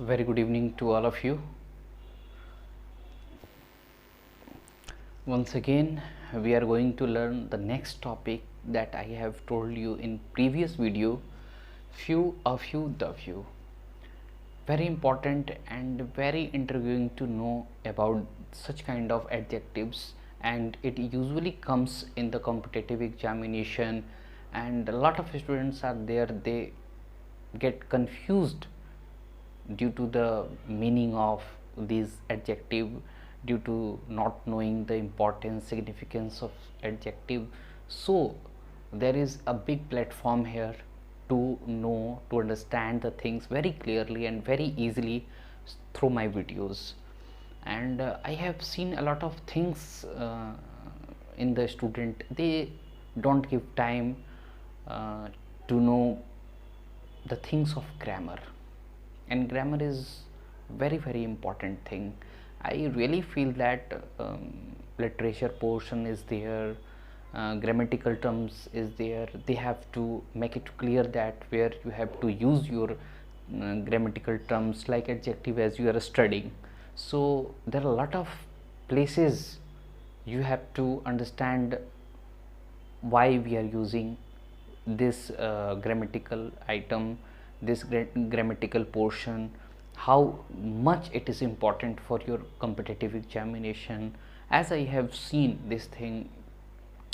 Very good evening to all of you. Once again, we are going to learn the next topic that I have told you in previous video, few, a few, the few. Very important and very intriguing to know about such kind of adjectives, and it usually comes in the competitive examination, and a lot of students are there, they get confused due to the meaning of these adjective, due to not knowing the importance significance of adjective. So there is a big platform here to know, to understand the things very clearly and very easily through my videos. And I have seen a lot of things in the student, they don't give time to know the things of grammar, and grammar is very important thing. I really feel that literature portion is there, grammatical terms is there, they have to make it clear that where you have to use your grammatical terms like adjective as you are studying. So there are a lot of places you have to understand why we are using this grammatical item, this grammatical portion, how much it is important for your competitive examination. As I have seen this thing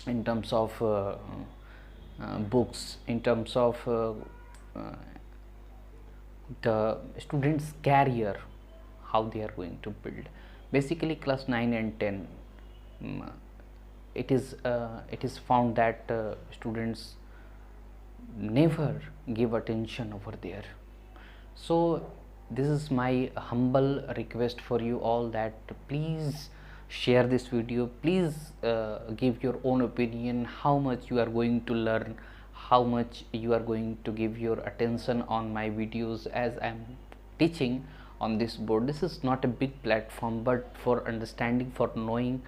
in terms of books, in terms of the students career, how they are going to build. Basically class 9 and 10, it is found that students never give attention over there. So this is my humble request for you all, that please share this video, please give your own opinion, how much you are going to learn, how much you are going to give your attention on my videos as I am teaching on this board. This is not a big platform, but for understanding, for knowing,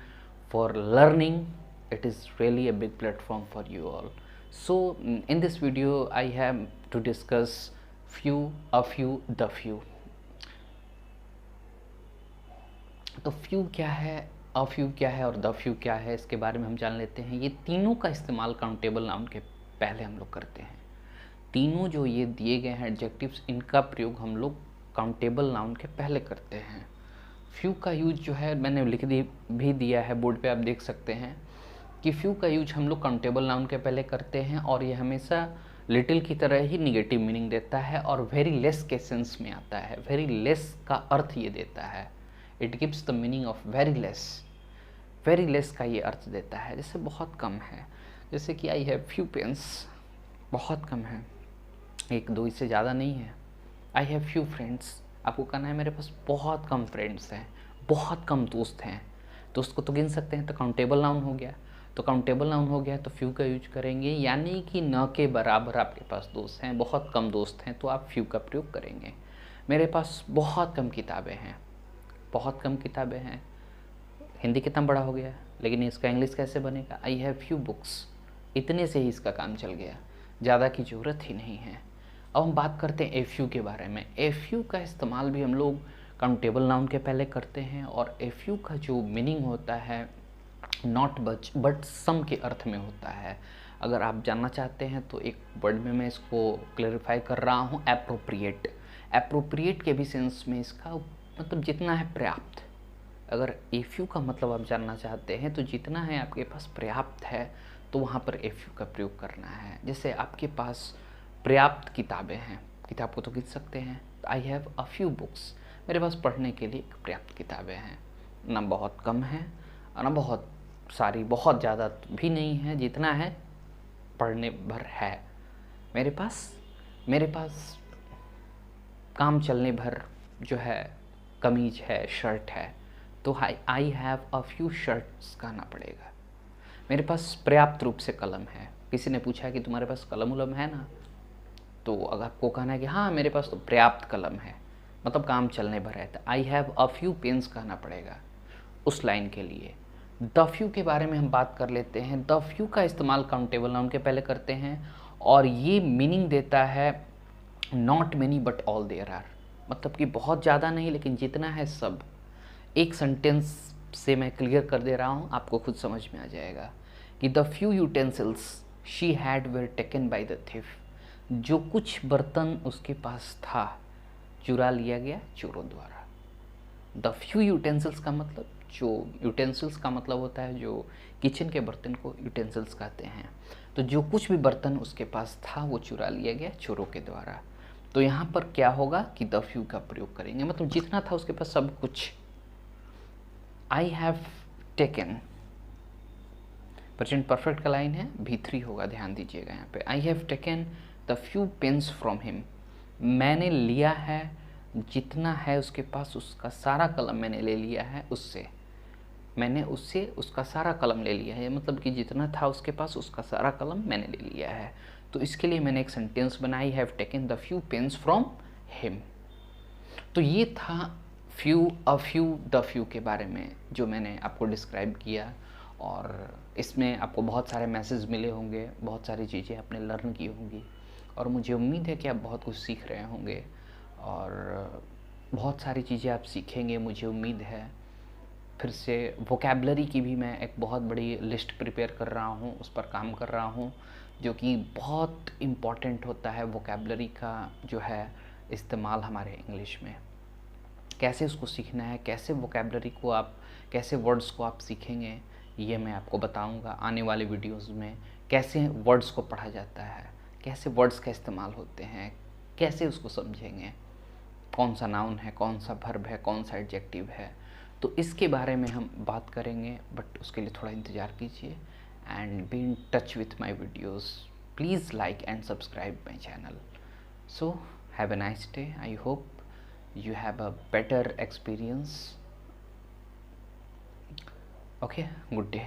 for learning, it is really a big platform for you all. So in this video I have to discuss few, a few, the few. तो few क्या है, a few क्या है और the few क्या है, इसके बारे में हम जान लेते हैं। ये तीनों का इस्तेमाल काउंटेबल नाउन के पहले हम लोग करते हैं। तीनों जो ये दिए गए हैं एडजेक्टिव्स, इनका प्रयोग हम लोग काउंटेबल नाउन के पहले करते हैं। फ्यू का यूज जो है मैंने लिख भी दिया है बोर्ड पे, आप देख सकते हैं कि फ्यू का यूज हम लोग काउंटेबल नाउन के पहले करते हैं, और ये हमेशा लिटिल की तरह ही निगेटिव मीनिंग देता है और वेरी लेस के सेंस में आता है। वेरी लेस का अर्थ ये देता है, it gives the meaning of very less का ये अर्थ देता है। जैसे बहुत कम है, जैसे कि आई हैव फ्यू पेन्स, बहुत कम है, एक दो, इससे ज़्यादा नहीं है। आई हैव फ्यू फ्रेंड्स, आपको कहना है मेरे पास बहुत कम फ्रेंड्स हैं, बहुत कम दोस्त हैं। दोस्त को तो गिन सकते हैं, तो काउंटेबल नाउन हो गया। तो काउंटेबल नाउन हो गया तो फ्यू का यूज करेंगे, यानी कि न के बराबर आपके पास दोस्त हैं, बहुत कम दोस्त हैं, तो आप फ्यू का प्रयोग करेंगे। मेरे पास बहुत कम किताबें हैं, बहुत कम किताबें हैं, हिंदी कितना बड़ा हो गया, लेकिन इसका इंग्लिश कैसे बनेगा? आई हैव फ्यू बुक्स, इतने से ही इसका काम चल गया, ज़्यादा की ज़रूरत ही नहीं है। अब हम बात करते हैं एफ यू के बारे में। एफ यू का इस्तेमाल भी हम लोग काउंटेबल नाउन के पहले करते हैं, और एफ यू का जो मीनिंग होता है नॉट बट सम के अर्थ में होता है। अगर आप जानना चाहते हैं तो एक वर्ड में मैं इसको क्लैरिफाई कर रहा हूँ, एप्रोप्रिएट। एप्रोप्रिएट के भी सेंस में इसका मतलब जितना है पर्याप्त। अगर एफ यू का मतलब आप जानना चाहते हैं तो जितना है आपके पास पर्याप्त है, तो वहाँ पर एफ यू का प्रयोग करना है। जैसे आपके पास पर्याप्त किताबें हैं, किताब को तो गिन सकते हैं, आई हैव अ फ्यू बुक्स, मेरे पास पढ़ने के लिए पर्याप्त किताबें हैं, ना बहुत कम है और ना बहुत सारी, बहुत ज़्यादा भी नहीं है, जितना है पढ़ने भर है मेरे पास काम चलने भर जो है कमीज है, शर्ट है, तो I have a few shirts कहना पड़ेगा। मेरे पास पर्याप्त रूप से कलम है, किसी ने पूछा कि तुम्हारे पास कलम उलम है ना, तो अगर आपको कहना है कि हाँ मेरे पास तो पर्याप्त कलम है, मतलब काम चलने भर है, तो I have a few pens कहना पड़ेगा उस लाइन के लिए। द फ्यू के बारे में हम बात कर लेते हैं। द फ्यू का इस्तेमाल काउंटेबल नाउन के पहले करते हैं, और ये मीनिंग देता है not many but all there are. मतलब कि बहुत ज़्यादा नहीं, लेकिन जितना है सब एक सेंटेंस से मैं क्लियर कर दे रहा हूँ, आपको खुद समझ में आ जाएगा कि the few utensils she had where taken by the thief, जो कुछ बर्तन उसके पास था चुरा लिया गया चोरों द्वारा। द फ्यू यूटेंसिल्स का मतलब, जो यूटेंसिल्स का मतलब होता है जो किचन के बर्तन को यूटेंसिल्स कहते हैं। तो जो कुछ भी बर्तन उसके पास था वो चुरा लिया गया चोरों के द्वारा। तो यहाँ पर क्या होगा कि द फ्यू का प्रयोग करेंगे, मतलब जितना था उसके पास सब कुछ। I have taken, present perfect का लाइन है, V3 होगा, ध्यान दीजिएगा यहाँ पे। I have taken the few pens from him, मैंने लिया है जितना है उसके पास उसका सारा कलम मैंने ले लिया है उससे, मैंने उससे उसका सारा कलम ले लिया है, मतलब कि जितना था उसके पास उसका सारा कलम मैंने ले लिया है। तो इसके लिए मैंने एक सेंटेंस बनाई, have taken the few pens from him. तो ये था few, a few, the few के बारे में जो मैंने आपको डिस्क्राइब किया। और इसमें आपको बहुत सारे मैसेज मिले होंगे, बहुत सारी चीज़ें आपने लर्न की होंगी, और मुझे उम्मीद है कि आप बहुत कुछ सीख रहे होंगे और बहुत सारी चीज़ें आप सीखेंगे, मुझे उम्मीद है। फिर से वोकैबलरी की भी मैं एक बहुत बड़ी लिस्ट प्रिपेयर कर रहा हूँ, उस पर काम कर रहा हूँ, जो कि बहुत इम्पॉर्टेंट होता है वोकैबलरी का जो है इस्तेमाल हमारे इंग्लिश में। कैसे उसको सीखना है, कैसे वोकैबलरी को आप, कैसे वर्ड्स को आप सीखेंगे, ये मैं आपको बताऊंगा आने वाले वीडियोस में। कैसे वर्ड्स को पढ़ा जाता है, कैसे वर्ड्स का इस्तेमाल होते हैं, कैसे उसको समझेंगे, कौन सा नाउन है, कौन सा वर्ब है, कौन सा एडजेक्टिव है। तो इसके बारे में हम बात करेंगे, बट उसके लिए थोड़ा इंतज़ार कीजिए and be in touch with my videos. Please like and subscribe my channel. So have a nice day. I hope you have a better experience. Okay, good day.